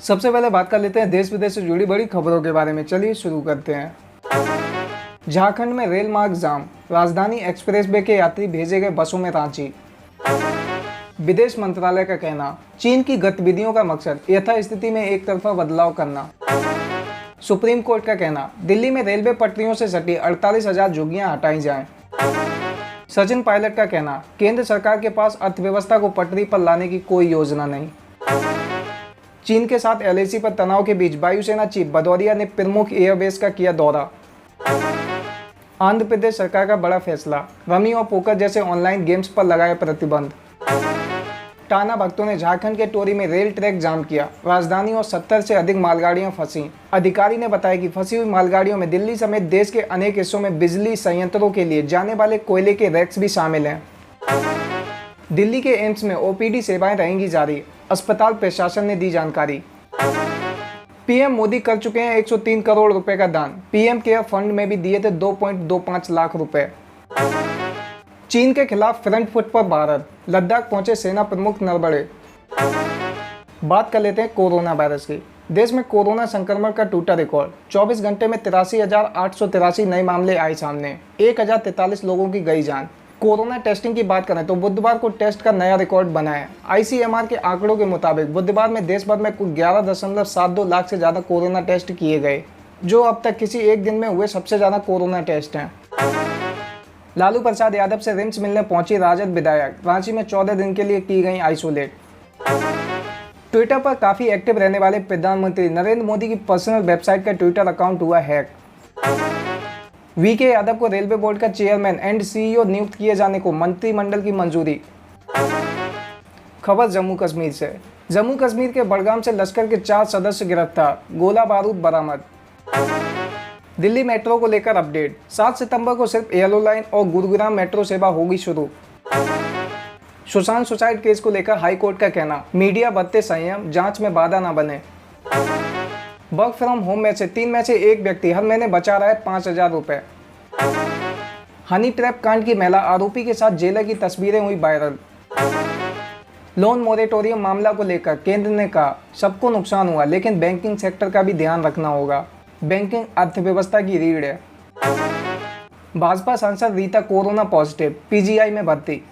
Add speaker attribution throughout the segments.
Speaker 1: सबसे पहले बात कर लेते हैं देश विदेश से जुड़ी बड़ी खबरों के बारे में। चलिए शुरू करते हैं। झारखंड में रेल मार्ग जाम, राजधानी एक्सप्रेसवे के यात्री भेजे गए बसों में रांची। विदेश मंत्रालय का कहना, चीन की गतिविधियों का मकसद यथास्थिति में एक तरफा बदलाव करना। सुप्रीम कोर्ट का कहना, दिल्ली में रेलवे पटरियों से सटी 48,000 झुग्गियां हटाई जाएं। सचिन पायलट का कहना, केंद्र सरकार के पास अर्थव्यवस्था को पटरी पर लाने की कोई योजना नहीं। चीन के साथ LAC पर तनाव के बीच वायुसेना चीफ भदौरिया ने प्रमुख एयरबेस का किया दौरा। आंध्र प्रदेश सरकार का बड़ा फैसला, रमी और पोकर जैसे ऑनलाइन गेम्स पर लगाया प्रतिबंध। टाना भक्तों ने झारखंड के टोरी में रेल ट्रैक जाम किया, राजधानी और 70 से अधिक मालगाड़ियां फंसी। अधिकारी ने बताया कि फंसी हुई मालगाड़ियों में दिल्ली समेत देश के अनेक हिस्सों में बिजली संयंत्रों के लिए जाने वाले कोयले के रैक्स भी शामिल हैं। दिल्ली के एम्स में OPD सेवाएं रहेंगी जारी, अस्पताल प्रशासन ने दी जानकारी। PM मोदी कर चुके हैं 103 करोड़ रुपए का दान, PM केयर फंड में भी दिए थे 2.25 लाख रुपए। चीन के खिलाफ फ्रंट फुट पर भारत, लद्दाख पहुंचे सेना प्रमुख नरवणे। बात कर लेते हैं कोरोना वायरस की। देश में कोरोना संक्रमण का टूटा रिकॉर्ड, 24 घंटे में 83,883 नए मामले आए सामने, 1,043 लोगों की गई जान। कोरोना टेस्टिंग की बात करें तो बुधवार को टेस्ट का नया रिकॉर्ड बना है। ICMR के आंकड़ों के मुताबिक बुधवार में देश भर में कुल 11.72 लाख से ज़्यादा कोरोना टेस्ट किए गए, जो अब तक किसी एक दिन में हुए सबसे ज़्यादा कोरोना टेस्ट हैं। लालू प्रसाद यादव से रिम्स मिलने पहुंची राजद विधायक, रांची में 14 दिन के लिए की गई आइसोलेट। ट्विटर पर काफ़ी एक्टिव रहने वाले प्रधानमंत्री नरेंद्र मोदी की पर्सनल वेबसाइट का ट्विटर अकाउंट हुआ हैक। VK यादव को रेलवे बोर्ड का चेयरमैन एंड CEO नियुक्त किए जाने को मंत्रिमंडल की मंजूरी। खबर जम्मू कश्मीर से। जम्मू कश्मीर के बड़गाम से लश्कर के 4 सदस्य गिरफ्तार, गोला बारूद बरामद। दिल्ली मेट्रो को लेकर अपडेट, 7 सितंबर को सिर्फ येलो लाइन और गुरुग्राम मेट्रो सेवा होगी शुरू। सुशांत सुसाइड केस को लेकर हाई कोर्ट का कहना, मीडिया बरते संयम, जांच में बाधा न बने। वर्क फ्रॉम होम में से 3 में से एक व्यक्ति हर महीने बचा रहा है 5,000 रुपए। हनी ट्रैप कांड की महिला आरोपी के साथ जेलर की तस्वीरें हुई वायरल। लोन मोरेटोरियम मामला को लेकर केंद्र ने कहा, सबको नुकसान हुआ लेकिन बैंकिंग सेक्टर का भी ध्यान रखना होगा, बैंकिंग अर्थव्यवस्था की रीढ़ है। भाजपा सांसद रीता कोरोना पॉजिटिव, PGI में भर्ती।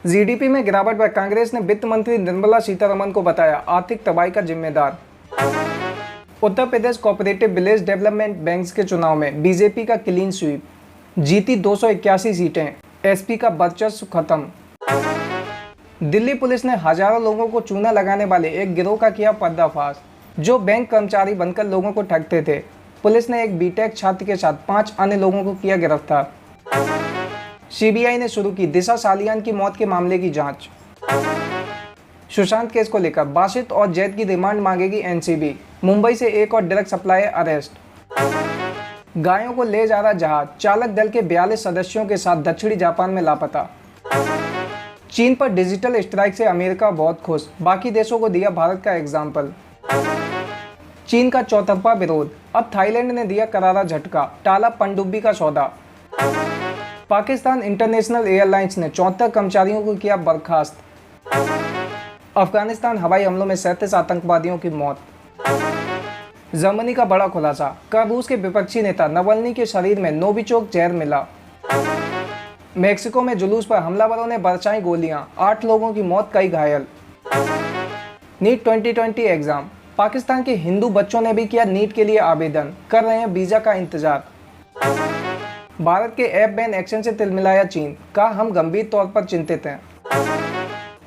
Speaker 1: GDP में गिरावट पर कांग्रेस ने वित्त मंत्री निर्मला सीतारमण को बताया आर्थिक तबाही का जिम्मेदार। Uttar Pradesh cooperative village development bank के चुनाव में BJP का क्लीन स्वीप, जीती 281 सीटें, SP का वर्चस्व खत्म। दिल्ली पुलिस ने हजारों लोगों को चूना लगाने वाले एक गिरोह का किया पर्दाफाश, जो बैंक कर्मचारी बनकर लोगों को ठगते थे। पुलिस ने एक BTech छात्र के साथ 5 अन्य लोगों को किया गिरफ्तार। CBI ने शुरू की दिशा सालियान की मौत के मामले की जांच। सुशांत केस को लेकर बासित और जैद की रिमांड मांगेगी NCB। मुंबई से एक और ड्रग सप्लायर अरेस्ट। गायों को ले जा रहा जहाज, चालक दल के 42 सदस्यों के साथ दक्षिणी जापान में लापता। चीन पर डिजिटल स्ट्राइक से अमेरिका बहुत खुश, बाकी देशों को दिया भारत का एग्जाम्पल। चीन का चौतरफा विरोध, अब थाईलैंड ने दिया करारा झटका, टाला पनडुब्बी का सौदा। पाकिस्तान इंटरनेशनल एयरलाइंस ने 74 कर्मचारियों को किया बर्खास्त। अफगानिस्तान हवाई हमलों में 37 आतंकवादियों की मौत। जर्मनी का बड़ा खुलासा, कर रूस के विपक्षी नेता नवल्नी के शरीर में नोविचोक जहर मिला। मेक्सिको में जुलूस पर हमलावरों ने बरसाई गोलियां, 8 लोगों की मौत, कई घायल। नीट 2020 एग्जाम, पाकिस्तान के हिंदू बच्चों ने भी किया नीट के लिए आवेदन, कर रहे हैं वीजा का इंतजार। भारत के ऐप बैन एक्शन से तिलमिलाया चीन, कहा हम गंभीर तौर पर चिंतित हैं।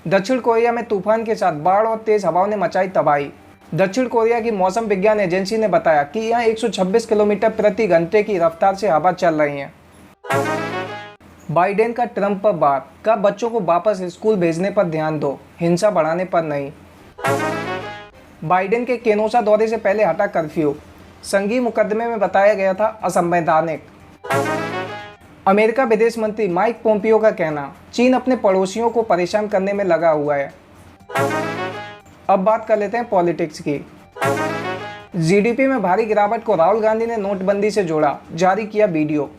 Speaker 1: दक्षिण कोरिया में तूफान के साथ बाढ़ और तेज हवाओं ने मचाई तबाही। दक्षिण कोरिया की मौसम विज्ञान एजेंसी ने बताया कि यहाँ 126 किलोमीटर प्रति घंटे की रफ्तार से हवा चल रही है। बाइडेन का ट्रंप पर वार, कहा बच्चों को वापस स्कूल भेजने पर ध्यान दो, हिंसा बढ़ाने पर नहीं। बाइडेन के केनोसा दौरे से पहले हटा कर्फ्यू, संघीय मुकदमे में बताया गया था असंवैधानिक। अमेरिका विदेश मंत्री माइक पोम्पियो का कहना, चीन अपने पड़ोसियों को परेशान करने में लगा हुआ है। अब बात कर लेते हैं पॉलिटिक्स की। GDP में भारी गिरावट को राहुल गांधी ने नोटबंदी से जोड़ा, जारी किया वीडियो।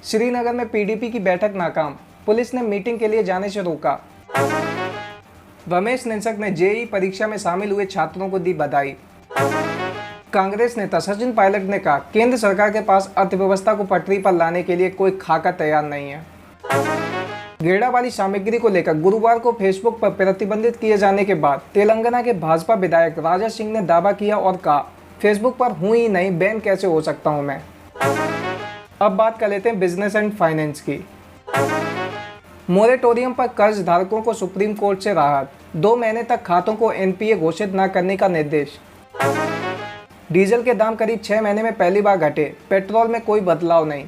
Speaker 1: श्रीनगर में PDP की बैठक नाकाम, पुलिस ने मीटिंग के लिए जाने से रोका। रमेश निंसक ने जेईई परीक्षा में शामिल हुए छात्रों को दी बधाई। कांग्रेस नेता सचिन पायलट ने कहा, केंद्र सरकार के पास अर्थव्यवस्था को पटरी पर लाने के लिए कोई खाका तैयार नहीं है। गेड़ा वाली सामग्री को लेकर गुरुवार को फेसबुक पर प्रतिबंधित किए जाने के बाद तेलंगाना के भाजपा विधायक राजा सिंह ने दावा किया और कहा, फेसबुक पर हूं ही नहीं, बैन कैसे हो सकता हूं मैं। अब बात कर लेते हैं बिजनेस एंड फाइनेंस की। मोरेटोरियम पर कर्ज धारकों को सुप्रीम कोर्ट से राहत, 2 महीने तक खातों को एनपीए घोषित न करने का निर्देश। डीजल के दाम करीब 6 महीने में पहली बार घटे, पेट्रोल में कोई बदलाव नहीं।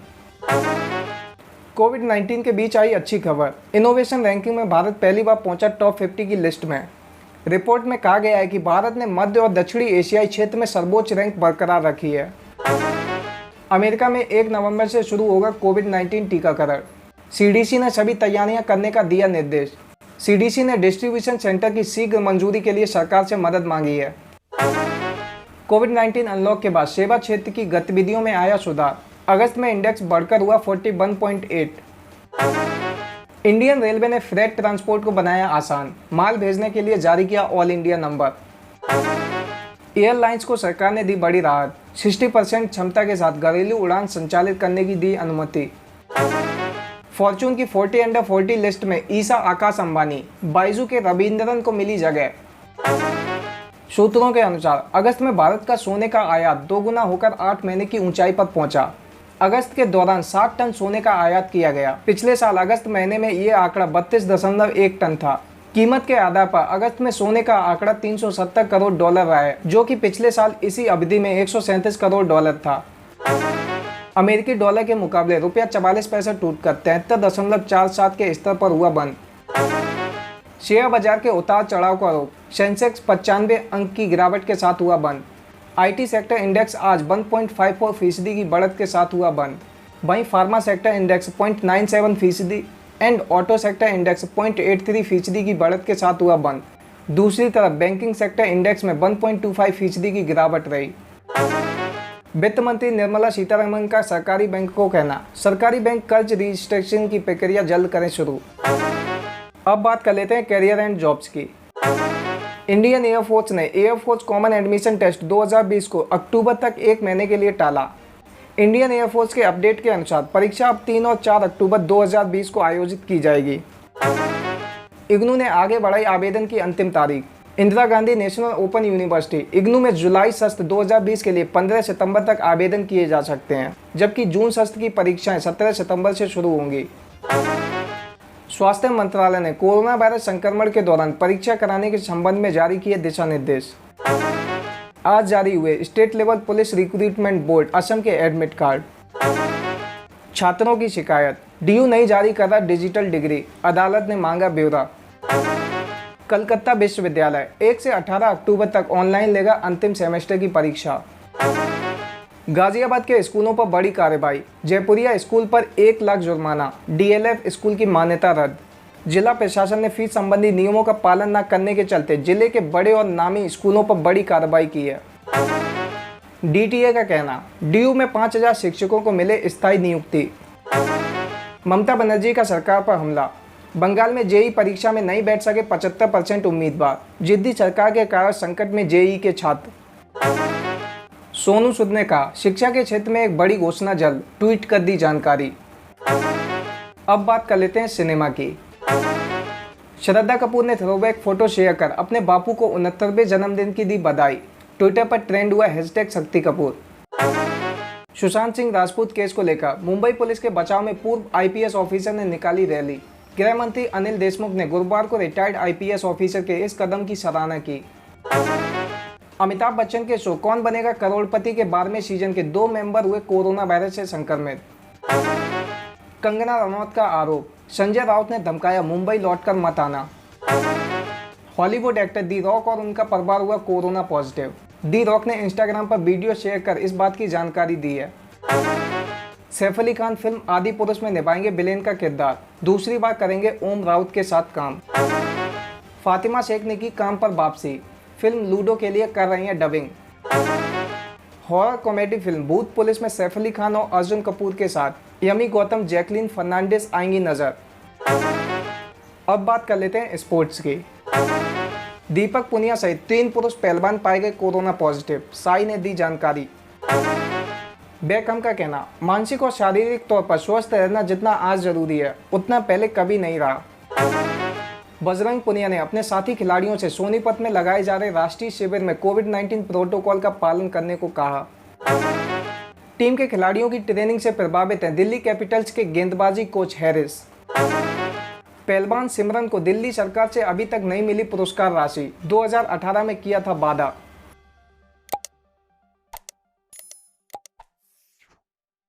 Speaker 1: कोविड-19 के बीच आई अच्छी खबर, इनोवेशन रैंकिंग में भारत पहली बार पहुंचा टॉप 50 की लिस्ट में। रिपोर्ट में कहा गया है कि भारत ने मध्य और दक्षिणी एशियाई क्षेत्र में सर्वोच्च रैंक बरकरार रखी है। अमेरिका में 1 नवंबर से शुरू होगा कोविड-19 टीकाकरण, सीडीसी ने सभी तैयारियां करने का दिया निर्देश। सीडीसी ने डिस्ट्रीब्यूशन सेंटर की शीघ्र मंजूरी के लिए सरकार से मदद मांगी है। कोविड-19 अनलॉक के बाद सेवा क्षेत्र की गतिविधियों में आया सुधार, अगस्त में इंडेक्स बढ़कर हुआ 41.8। इंडियन रेलवे ने फ्रेट ट्रांसपोर्ट को बनाया आसान, माल भेजने के लिए जारी किया ऑल इंडिया नंबर। एयरलाइंस को सरकार ने दी बड़ी राहत, 60% क्षमता के साथ घरेलू उड़ान संचालित करने की दी अनुमति। फॉर्च्यून की 40 अंडर 40 लिस्ट में ईसा आकाश अंबानी, बाइजू के रविंद्रन को मिली जगह। सूत्रों के अनुसार अगस्त में भारत का सोने का आयात 2 गुना होकर 8 महीने की ऊंचाई पर पहुंचा। अगस्त के दौरान 60 टन सोने का आयात किया गया। पिछले साल अगस्त महीने में ये आंकड़ा 32.1 टन था। कीमत के आधार पर अगस्त में सोने का आंकड़ा 370 करोड़ डॉलर रहा है, जो कि पिछले साल इसी अवधि में 137 करोड़ डॉलर था। अमेरिकी डॉलर के मुकाबले रुपया 44 पैसा टूटकर 73.47 के स्तर पर हुआ बंद। शेयर बाजार के उतार चढ़ाव का आरोप, सेंसेक्स 95 अंक की गिरावट के साथ हुआ बंद। आईटी सेक्टर इंडेक्स आज 1.54% की बढ़त के साथ हुआ बंद। वहीं pharma sector index 0.97% and auto sector index 0.83% की बढ़त के साथ हुआ बंद। दूसरी तरफ बैंकिंग सेक्टर इंडेक्स में 1.25% की गिरावट रही। वित्त मंत्री निर्मला सीतारमण का सरकारी बैंक को कहना, सरकारी बैंक कर्ज रजिस्ट्रेशन की प्रक्रिया जल्द करें शुरू। अब बात कर लेते हैं करियर एंड जॉब्स की। इंडियन एयरफोर्स ने एयरफोर्स कॉमन एडमिशन टेस्ट 2020 को अक्टूबर तक 1 महीने के लिए टाला। इंडियन एयरफोर्स के अपडेट के अनुसार परीक्षा अब 3 और 4 अक्टूबर 2020 को आयोजित की जाएगी। इग्नू ने आगे बढ़ाई आवेदन की अंतिम तारीख। Indira Gandhi national open university IGNOU में जुलाई सत्र 2020 के लिए 15 सितंबर तक आवेदन किए जा सकते हैं, जबकि जून सत्र की परीक्षाएं 17 सितंबर से शुरू होंगी। स्वास्थ्य मंत्रालय ने कोरोना वायरस संक्रमण के दौरान परीक्षा कराने के संबंध में जारी किए दिशा निर्देश। आज जारी हुए state level police recruitment board Assam के एडमिट कार्ड। छात्रों की शिकायत, डीयू नहीं जारी कर रहा डिजिटल डिग्री, अदालत ने मांगा ब्यौरा। कलकत्ता विश्वविद्यालय 1 से 18 अक्टूबर तक ऑनलाइन लेगा अंतिम सेमेस्टर की परीक्षा। गाजियाबाद के स्कूलों पर बड़ी कार्रवाई, जयपुरिया स्कूल पर 1 लाख जुर्माना, डीएलएफ स्कूल की मान्यता रद्द। जिला प्रशासन ने फीस संबंधी नियमों का पालन न करने के चलते जिले के बड़े और नामी स्कूलों पर बड़ी कार्रवाई की है। डीटीए का कहना, डीयू में 5000 शिक्षकों को मिले स्थायी नियुक्ति। ममता बनर्जी का सरकार पर हमला, बंगाल में जेईई परीक्षा में नहीं बैठ सके 75% उम्मीदवार, जिद्दी सरकार के कारण संकट में जेईई के छात्र। सोनू सूद ने कहा, शिक्षा के क्षेत्र में एक बड़ी घोषणा जल्द, ट्वीट कर दी जानकारी। अब बात कर लेते हैं सिनेमा की। श्रद्धा कपूर ने थ्रोबैक फोटो शेयर कर अपने बापू को 69वें जन्मदिन की दी बधाई। ट्विटर पर ट्रेंड हुआ #शक्ति कपूर। सुशांत सिंह राजपूत केस को लेकर मुंबई पुलिस के बचाव में पूर्व आईपीएस ऑफिसर ने निकाली रैली। गृह मंत्री अनिल देशमुख ने गुरुवार को रिटायर्ड आईपीएस ऑफिसर के इस कदम की सराहना की। अमिताभ बच्चन के शो कौन बनेगा करोड़पति के 12वें सीजन के 2 मेंबर हुए कोरोना वायरस से संक्रमित। कंगना रनौत का आरोप, संजय राउत ने धमकाया मुंबई लौटकर मत आना। हॉलीवुड एक्टर दी रॉक और उनका परिवार हुआ कोरोना पॉजिटिव। दी रॉक ने इंस्टाग्राम पर वीडियो शेयर कर इस बात की जानकारी दी है। सैफ अली खान फिल्म आदि पुरुष में निभाएंगे विलेन का किरदार, दूसरी बार करेंगे ओम राउत के साथ काम। फातिमा शेख ने की काम पर वापसी, फिल्म लूडो के लिए कर रही हैं डबिंग। हॉरर कॉमेडी फिल्म भूत पुलिस में सैफ अली खान और अर्जुन कपूर के साथ यमी गौतम, जैकलीन फर्नांडिस आएंगी नजर। अब बात कर लेते हैं स्पोर्ट्स की। दीपक पुनिया सहित 3 पुरुष पहलवान पाए गए कोरोना पॉजिटिव, साई ने दी जानकारी। बेकहम का कहना, मानसिक और शारीरिक तौर पर स्वस्थ रहना जितना आज जरूरी है उतना पहले कभी नहीं रहा। बजरंग पुनिया ने अपने साथी खिलाड़ियों से सोनीपत में लगाए जा रहे राष्ट्रीय शिविर में कोविड-19 प्रोटोकॉल का पालन करने को कहा। टीम के खिलाड़ियों की ट्रेनिंग से प्रभावित हैं दिल्ली कैपिटल्स के गेंदबाजी कोच हैरिस। पहलवान सिमरन को दिल्ली सरकार से अभी तक नहीं मिली पुरस्कार राशि, 2018 में किया था वादा।